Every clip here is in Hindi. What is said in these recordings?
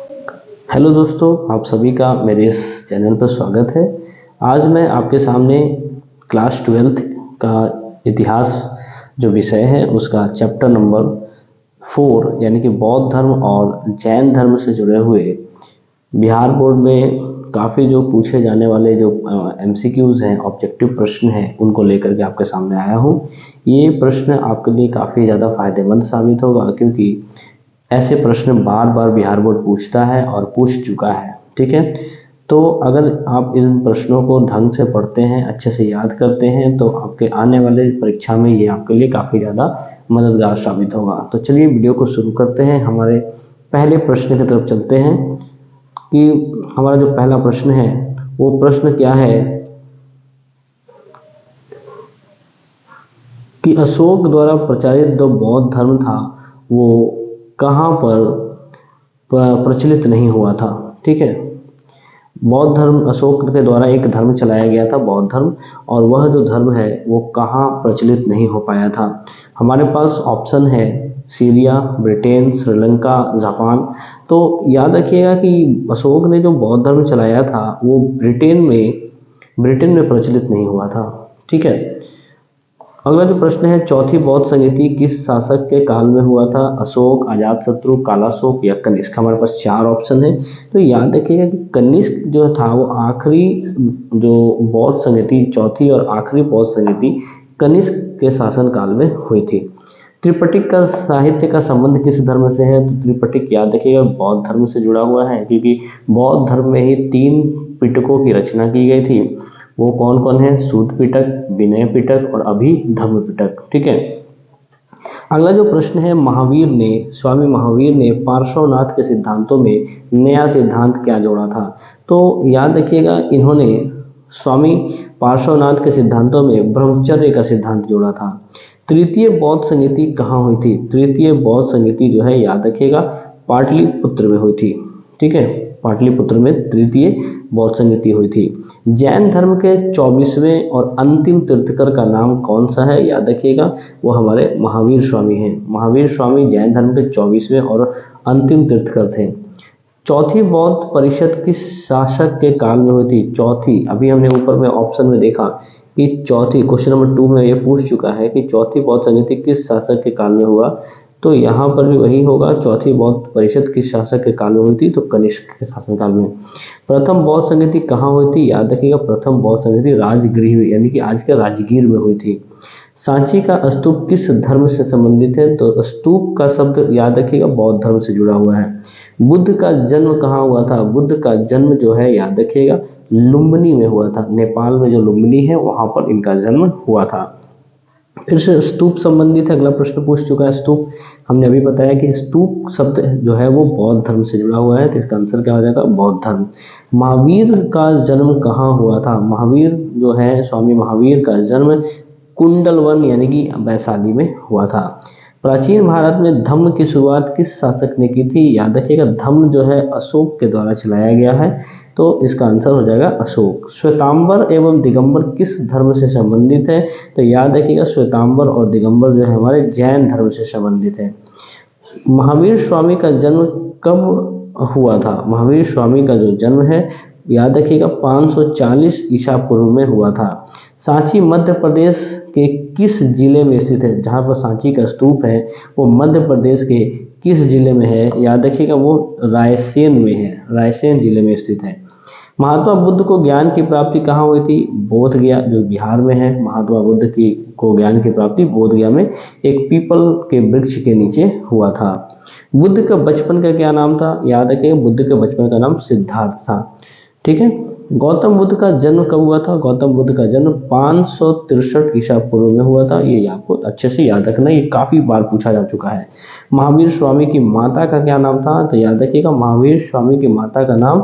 हेलो दोस्तों, आप सभी का मेरे इस चैनल पर स्वागत है। आज मैं आपके सामने क्लास 12th का इतिहास जो विषय है उसका चैप्टर नंबर 4 यानी कि बौद्ध धर्म और जैन धर्म से जुड़े हुए बिहार बोर्ड में काफ़ी जो पूछे जाने वाले जो MCQs हैं, ऑब्जेक्टिव प्रश्न हैं, उनको लेकर के आपके सामने आया हूँ। ये प्रश्न आपके लिए काफ़ी ज़्यादा फायदेमंद साबित होगा, क्योंकि ऐसे प्रश्न बार बार बिहार बोर्ड पूछता है और पूछ चुका है। ठीक है, तो अगर आप इन प्रश्नों को ढंग से पढ़ते हैं, अच्छे से याद करते हैं, तो आपके आने वाले परीक्षा में ये आपके लिए काफ़ी ज़्यादा मददगार साबित होगा। तो चलिए वीडियो को शुरू करते हैं। हमारे पहले प्रश्न की तरफ चलते हैं कि हमारा जो पहला प्रश्न है वो प्रश्न क्या है कि अशोक द्वारा प्रचारित जो बौद्ध धर्म था वो कहाँ पर प्रचलित नहीं हुआ था। ठीक है, बौद्ध धर्म अशोक के द्वारा एक धर्म चलाया गया था, बौद्ध धर्म, और वह जो धर्म है वो कहाँ प्रचलित नहीं हो पाया था। हमारे पास ऑप्शन है सीरिया, ब्रिटेन, श्रीलंका, जापान। तो याद रखिएगा कि अशोक ने जो बौद्ध धर्म चलाया था वो ब्रिटेन में प्रचलित नहीं हुआ था। ठीक है, अगला जो प्रश्न है, चौथी बौद्ध संगीति किस शासक के काल में हुआ था? अशोक, अजातशत्रु, कालाशोक या कनिष्क। हमारे पास 4 ऑप्शन है। तो याद रखिएगा कि कनिष्क जो था वो आखिरी जो बौद्ध संगीति, चौथी और आखिरी बौद्ध संगीति कनिष्क के शासन काल में हुई थी। त्रिपिटक का साहित्य का संबंध किस धर्म से है? तो त्रिपिटक याद रखिएगा बौद्ध धर्म से जुड़ा हुआ है, क्योंकि बौद्ध धर्म में ही 3 पिटकों की रचना की गई थी। वो कौन कौन है? सूत पिटक, विनय पिटक और अभिधम्म पिटक। ठीक है, अगला जो प्रश्न है, स्वामी महावीर ने पार्श्वनाथ के सिद्धांतों में नया सिद्धांत क्या जोड़ा था? तो याद रखिएगा इन्होंने स्वामी पार्श्वनाथ के सिद्धांतों में ब्रह्मचर्य का सिद्धांत जोड़ा था। तृतीय बौद्ध संगीति कहाँ हुई थी? तृतीय बौद्ध संगीति जो है याद रखिएगा पाटलिपुत्र में हुई थी। ठीक है, पाटलिपुत्र में तृतीय बौद्ध संगीति हुई थी। जैन धर्म के 24वें और अंतिम तीर्थकर का नाम कौन सा है? याद रखिएगा वो हमारे महावीर स्वामी हैं। महावीर स्वामी जैन धर्म के 24वें और अंतिम तीर्थकर थे। चौथी बौद्ध परिषद किस शासक के काल में हुई थी? चौथी, अभी हमने ऊपर में ऑप्शन में देखा कि चौथी, क्वेश्चन नंबर 2 में ये पूछ चुका है कि चौथी बौद्ध संगीति किस शासक के काल में हुआ। तो यहाँ पर भी वही होगा, चौथी बौद्ध परिषद किस शासक के काल में हुई थी? तो कनिष्क के शासनकाल में। प्रथम बौद्ध संगीति कहाँ हुई थी? याद रखिएगा प्रथम बौद्ध संगीति राजगृह यानी कि आज के राजगीर में हुई थी। सांची का स्तूप किस धर्म से संबंधित है? तो स्तूप का शब्द याद रखिएगा बौद्ध धर्म से जुड़ा हुआ है। बुद्ध का जन्म कहाँ हुआ था? बुद्ध का जन्म जो है याद रखिएगा लुम्बिनी में हुआ था। नेपाल में जो लुम्बिनी है वहाँ पर इनका जन्म हुआ था। फिर से स्तूप संबंधित अगला प्रश्न पूछ चुका है। स्तूप हमने अभी बताया कि स्तूप शब्द जो है वो बौद्ध धर्म से जुड़ा हुआ है, तो इसका आंसर क्या हो जाएगा? बौद्ध धर्म। महावीर का जन्म कहाँ हुआ था? महावीर जो है स्वामी महावीर का जन्म कुंडलवन यानी कि वैशाली में हुआ था। प्राचीन भारत में धम्म की शुरुआत किस शासक ने की थी? याद रखिएगा धम्म जो है अशोक के द्वारा चलाया गया है, तो इसका आंसर हो जाएगा अशोक। श्वेतांबर एवं दिगंबर किस धर्म से संबंधित है? तो याद रखिएगा श्वेतांबर और दिगंबर जो है हमारे जैन धर्म से संबंधित है। महावीर स्वामी का जन्म कब हुआ था? महावीर स्वामी का जो जन्म है याद रखिएगा 540 ईसा पूर्व में हुआ था। सांची मध्य प्रदेश के किस जिले में स्थित है? जहाँ पर सांची का स्तूप है वो मध्य प्रदेश के किस जिले में है? याद रखिएगा वो रायसेन में है, रायसेन जिले में स्थित है। महात्मा बुद्ध को ज्ञान की प्राप्ति कहाँ हुई थी? बोध गया जो बिहार में है। महात्मा बुद्ध को ज्ञान की प्राप्ति बोध गया में एक पीपल के वृक्ष के नीचे हुआ था। बुद्ध का बचपन का क्या नाम था? याद रखिएगा बुद्ध के बचपन का नाम सिद्धार्थ था। ठीक है, गौतम बुद्ध का जन्म कब हुआ था? गौतम बुद्ध का जन्म 563 ईसा पूर्व में हुआ था। ये आपको अच्छे से याद रखना, ये काफ़ी बार पूछा जा चुका है। महावीर स्वामी की माता का क्या नाम था? तो याद रखिएगा महावीर स्वामी की माता का नाम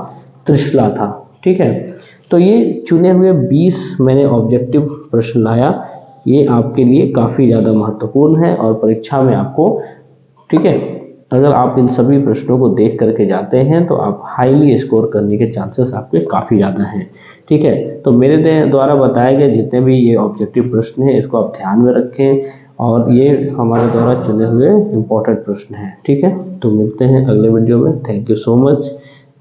त्रिशला था। ठीक है, तो ये चुने हुए 20 मैंने ऑब्जेक्टिव प्रश्न लाया, ये आपके लिए काफ़ी ज़्यादा महत्वपूर्ण है और परीक्षा में आपको, ठीक है, अगर आप इन सभी प्रश्नों को देख करके जाते हैं तो आप हाईली स्कोर करने के चांसेस आपके काफ़ी ज़्यादा हैं। ठीक है, तो मेरे द्वारा बताए गए जितने भी ये ऑब्जेक्टिव प्रश्न हैं इसको आप ध्यान में रखें और ये हमारे द्वारा चुने हुए इम्पोर्टेंट प्रश्न हैं। ठीक है, तो मिलते हैं अगले वीडियो में। Thank you so much.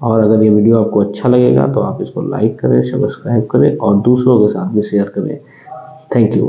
और अगर ये वीडियो आपको अच्छा लगेगा तो आप इसको लाइक करें, सब्सक्राइब करें और दूसरों के साथ भी शेयर करें। Thank you.